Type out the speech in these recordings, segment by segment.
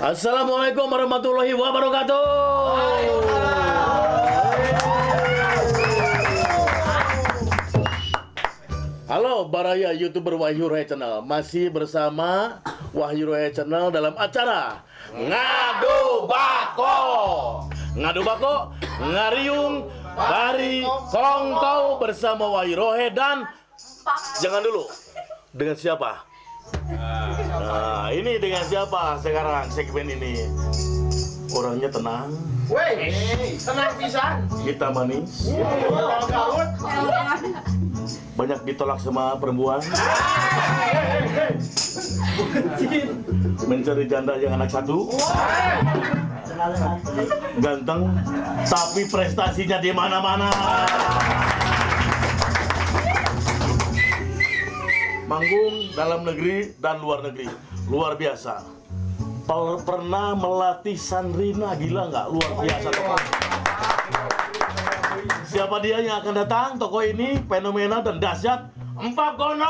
Assalamualaikum warahmatullahi wabarakatuh. Halo Baraya YouTuber Wahyu Rohe Channel. Masih bersama Wahyu Rohe Channel dalam acara Ngadu Bako. Ngadu Bako, ngariung, bari, kongkau bersama Wahyu Rohe dan jangan dulu. Dengan siapa? Nah, ini dengan siapa sekarang segmen ini? Orangnya tenang. Weh, tenang pisan. Kita manis. Banyak ditolak sama perempuan. Mencari janda yang anak satu. Ganteng, tapi prestasinya di mana-mana. Manggung dalam negeri dan luar negeri, luar biasa. Pernah melatih Sandrina, gila nggak? Luar biasa tokoh. Siapa dia yang akan datang? Tokoh ini fenomena dan dahsyat, Empap Gono.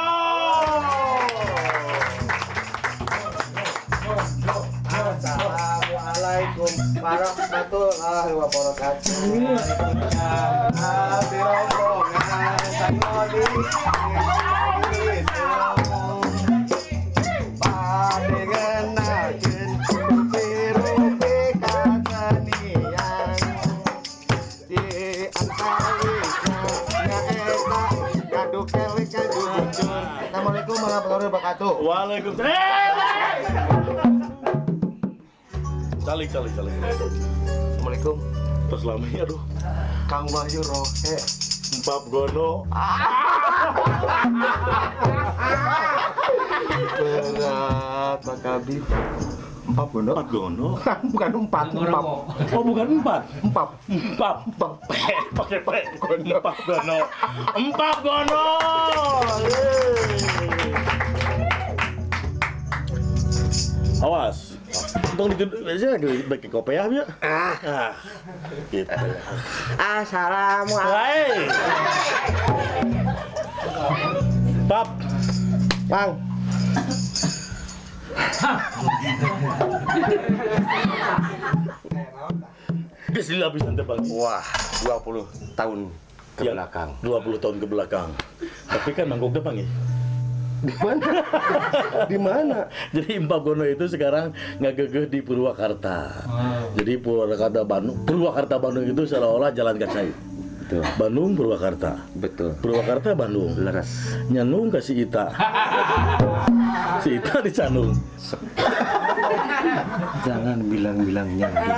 Assalamualaikum warahmatullahi wabarakatuh. Assalamualaikum warahmatullahi wabarakatuh. Waalaikumsalam. Cali. Assalamualaikum. Terus lamanya aduh. Kang Wahyu Rohe. Empap Gono. Berat Pak Kabib. Empap Gono. Empap Gono. Bukan empat. Oh bukan empat. Empap. Pakai Gono. Empap Gono. Empap Gono. Awas. Tong dituduh aja bagi kopiah ya. Gitu. Assalamualaikum. Pap. Bang. Bismillah bisa tebal. Wah, 20 tahun ke belakang. 20 tahun ke belakang. Tapi kan manggung depan ya. Di mana? Di mana? Jadi Empap Gono itu sekarang ngegegeh di Purwakarta. Jadi Purwakarta Bandung itu seolah-olah jalan kaki. Betul. Bandung Purwakarta. Betul. Purwakarta Bandung. Leres. Nyanung ke si Ita. Si Ita di Canung. Jangan bilang-bilang nyambung.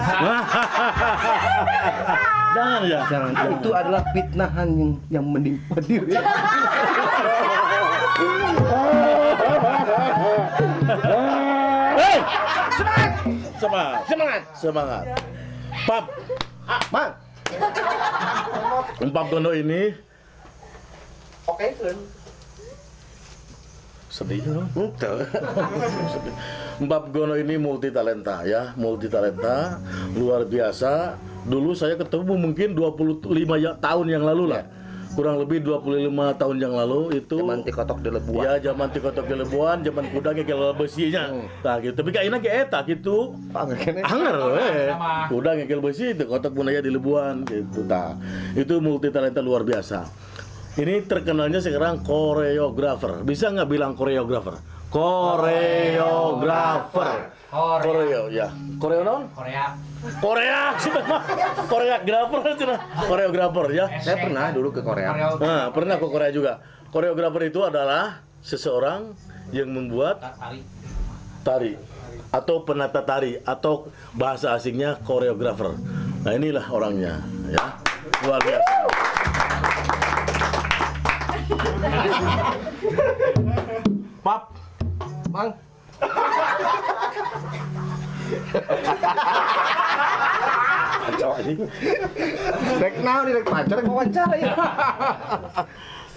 Jangan ya. Jangan. Itu adalah fitnahan yang menimpa diri. Hei! Semangat. Pap. Bang. Empap Gono ini Oke, kan. sedih loh. Betul. Empap Gono ini multi talenta, luar biasa. Dulu saya ketemu mungkin 25 tahun yang lalu lah. Kurang lebih 25 tahun yang lalu itu Zaman tikotok di Lebuan. ya zaman tikotok di Lebuan, zaman kuda ngekil besinya. Tah gitu. Tapi kayaknya kayak eta gitu. Anger kuda ngekil besi itu kotok punaya di Lebuan gitu. Tah. Itu multi talenta luar biasa. Ini terkenalnya sekarang koreografer. Bisa nggak bilang koreografer? Koreografer. Koreo ya. Koreo non? Korea, koreografer ya. Saya pernah dulu ke Korea. Nah, pernah ke Korea juga. Koreografer itu adalah seseorang yang membuat tari atau penata tari atau bahasa asingnya koreografer. Nah, inilah orangnya ya. Luar biasa. Pap, Bang. Rek naon di rek pacar rek wawancara ya.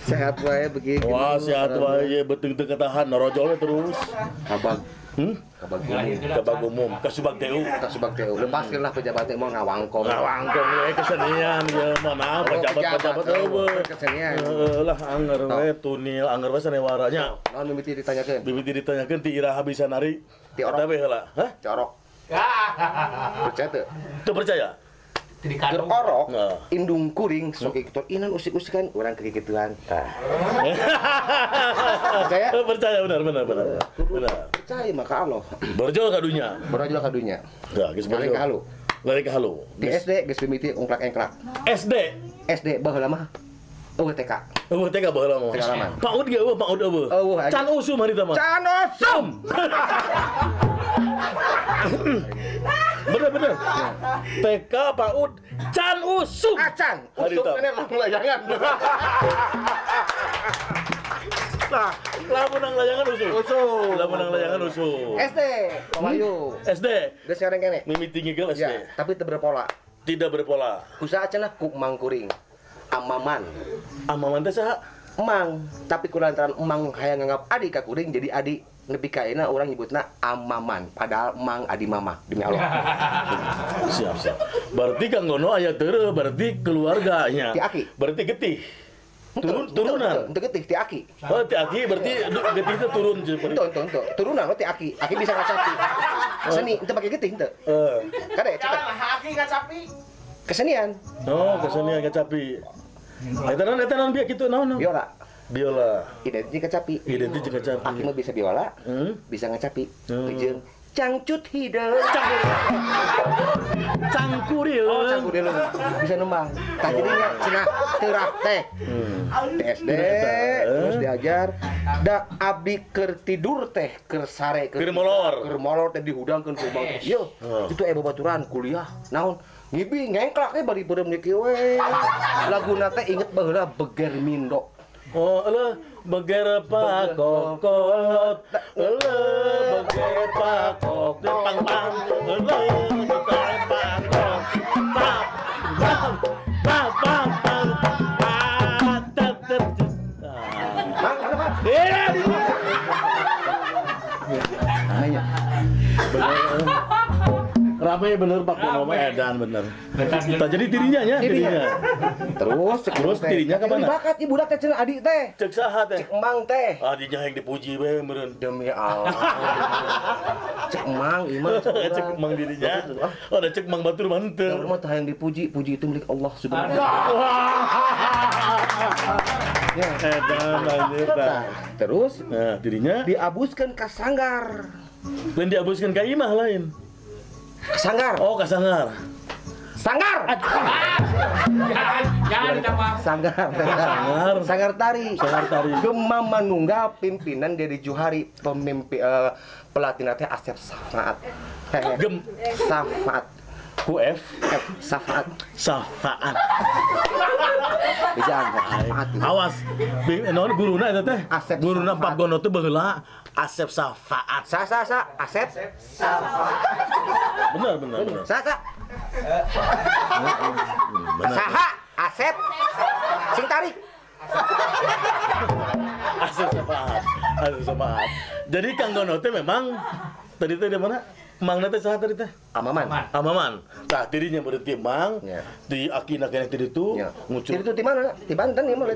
Sehat wae begini. wah sehat wae betul ketahan norojolnya terus. Kabag. Kabag umum, kasubag TU. Kasubag teh. Lepaskeun lah pejabatnya mau ngawangkong. Ngawangkong we kesenian ya mana pejabat-pejabat eueuh. Kesenian. Lah anger we tunil anger we sanewaranya. Naon mimiti ditanyakeun? Bibiti ditanyakeun ti iraha bisa nari. Ti orok. Eta we heula. Hah? Corok. Percaya tuh. Tuh percaya? Dikandung. Orok, Nah. indung kuring, sok ikut inan usik-usikan, orang kegituan. Percaya? Percaya benar. Percaya maka Allah. Berjual kadunya. Berjual kadunya. Ya, geus Lari berjual. ke halu. Lari ke halu. Di SD geus mimiti ungklak-engklak. SD. SD baheula mah. TK. Eueuh teh ka baheula mah. Teh ka laman. Paud ge eueuh, paud eueuh. Eueuh, aja. Can usum harita mah. Can osum. Bener. TK paud can usum. Acan, usum Harita. ini langsung layangan. Nah, lamun nang layangan usum. Usum. Lamun nang layangan usum. SD, Pamayu. SD. Geus sekarang kene. Mimiti ngigel SD. Ya, tapi teu berpola. Tidak berpola. Kusaha cenah kuk mangkuring. Amaman. Amaman teh saha? Emang, tapi kulantaran emang hayang nganggap adik ka kuring jadi adik. Nepi ka ayeuna urang nyebutna amaman, padahal emang adi mama demi Allah. Siap. Berarti Kang Gono aya teureuh, berarti keluarganya. Ti aki. Berarti getih. Turunan. Henteu getih ti aki. Oh, ti aki berarti getih itu turun seperti. Henteu. Turunan lo ti aki. Aki bisa ngacapi. Seni henteu pake getih henteu. Kade cepet. Haki ngacapi. Kesenian. Oh, kesenian kecapi. Eta naon bieu kitu naon? Biola. Identik kecapi. Identik jeung kecapi. Aki mah bisa biola, bisa ngacapi. Jeung cangcut hideung. Cangkuril. Oh, cangkuril. Bisa nembang. Tah jadinya cenah teurak teh. Di SD terus diajar da abdi keur tidur teh keur sare Keur molor. Keur molor teh dihudangkeun ku bang. Yo, itu babaturan kuliah. Naon? Ngibi ngengklak teh bari beureum kieu we. Laguna teh inget baheula Beger Mindo. Oh, eueuh beger pakokot. Eueuh beger pakok pang pang. Eueuh beger pakok. Pam. Mang, kenapa? Nanya. Ramai bener Pak Kuno mah edan bener. Tak jadi dirinya nya, dirinya. Terus dirinya ke mana? Bakat ibu dak teh cenah adik teh. Cek saha teh? Cek emang teh. Adinya yang dipuji we meureun. Demi Allah. Cek emang iman Cek emang dirinya. Oh, ada cek emang batur mah henteu. rumah teh yang dipuji, puji itu milik Allah Subhanahu wa Ya, edan anjir tah. Terus Nah, dirinya diabuskeun ka sanggar. lain diabuskeun ka imah lain. Sanggar. Oh, ka sanggar. Sanggar. Jangan ditambah. Sanggar tari. Sanggar tari. Gema manunggal pimpinan Dedi Johari, pelatih teh Asep Safaat. Gem Safaat. UF Safaat. Safaat. Bijang Safaat. Awas. Naon guruna eta teh? Asep Guruna Safaat. Pak Gono teh baheula Asep Safaat. Sa Asep. Bener. Sa. Bener. Saha Asep. Sing tarik. Asep Safaat. Jadi Kang Gono teh memang tadi teh di mana? Mangna teh saha tadi teh? Amaman. Amaman. Tah dirinya berarti mang Ya. di akina kene teh ditu Ya. ngucur. Itu di mana? Di Banten ya malah.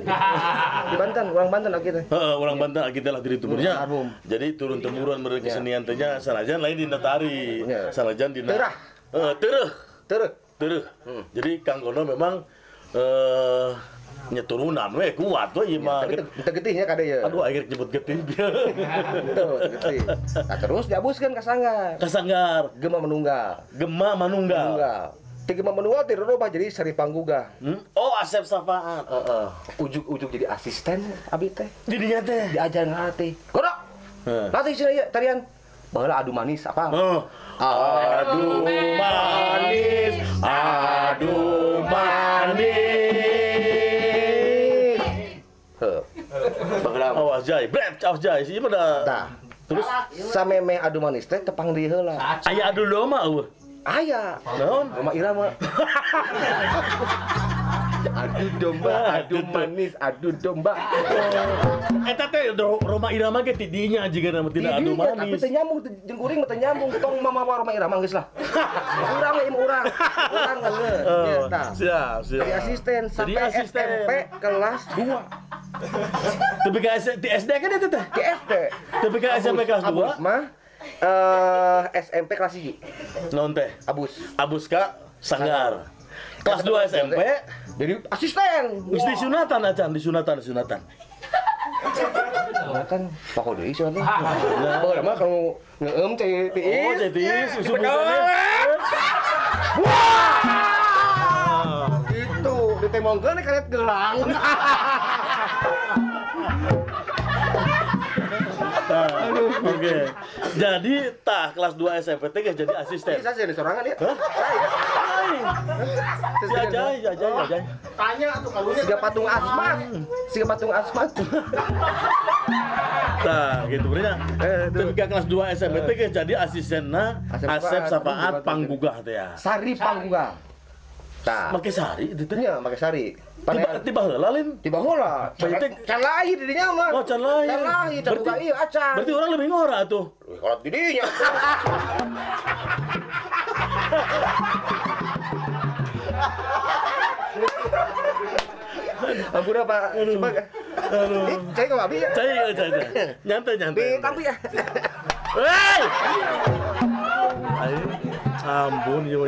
Di Banten, orang Banten lagi teh. Heeh, orang Banten kita lah diri tuburnya. Almarhum. Jadi turun temurun mereka kesenian tehnya sanajan lain dina tari. Ya. Sanajan dina Terah. Teureuk. Jadi Kang Gono memang nya turunan we kuat we ieu mah. Tapi teu getihnya kade ya. Aduh akhir nyebut getih. Tuh, getih. Nah, terus diabuskeun ka sanggar. Kasanggar, Gema menunggal. Gema Manunggal. Ti Gema menunggal ti rubah jadi Sari Pangguga. Oh, Asep Safaat. Ujuk-ujuk jadi asisten abi teh. Dirinya teh. Diajar ngelatih. Kono. Heeh. Latih sini ya tarian. Baheula adu manis apa? Oh. Aduh manis, aduh manis. Heuh. Baheula. Awas jai, brep, awas jai, sih mah da. Tah. Terus sameme adu manis teh tepang di heula. Aya adu domba eueuh. Aya. Naon? Roma Irama. Adu domba, adu manis, adu domba. Eta teh Roma Irama ge ti dinya jigana mah tidak adu Tapi manis. teu nyambung, jeung kuring mah teu nyambung. Tong mamawa Roma Irama geus lah. Urang we imah urang. Urang kan geus. Oh, Tah. siap. Jadi asisten Jadi sampai asisten. SMP kelas 2. Tapi ka di SD kan eta teh. Di SD. Tapi ka SMP kelas 2. Abus mah SMP kelas 1. Non teh. Abus. Abus ka Sanggar. Kelas 2 SMP Jadi asisten. geus disunatan acan, disunatan. Nah, kan pokok deui soalnya. Baheula mah kalau ngeum cai tiis. Oh, jadi susu Itu ditemongkeun karet gelang. Oke. Jadi tah kelas 2 SMP teh geus jadi asisten. Bisa sih sorangan ya. Si Ajay. Tanya tuh kalunya. Siga patung asmat. Tah, gitu bener. Tapi ke kelas 2 SMP teh geus jadi asistenna Asep Safaat Panggugah teh ya. Sari Panggugah. Tah. Make sari itu teh. Nya make sari. Tiba heula Lin. Tiba heula. Can lahir di dinya mah. Oh, can lahir. Can lahir, can buka ieu acan. Berarti orang lebih ngora tuh. Kalau di dinya. Ampura Pak. Sebagai. Aduh. Cai ka abi ya? Cai. Nyantai. Tapi ya. Hei! Ayo, ampun ya.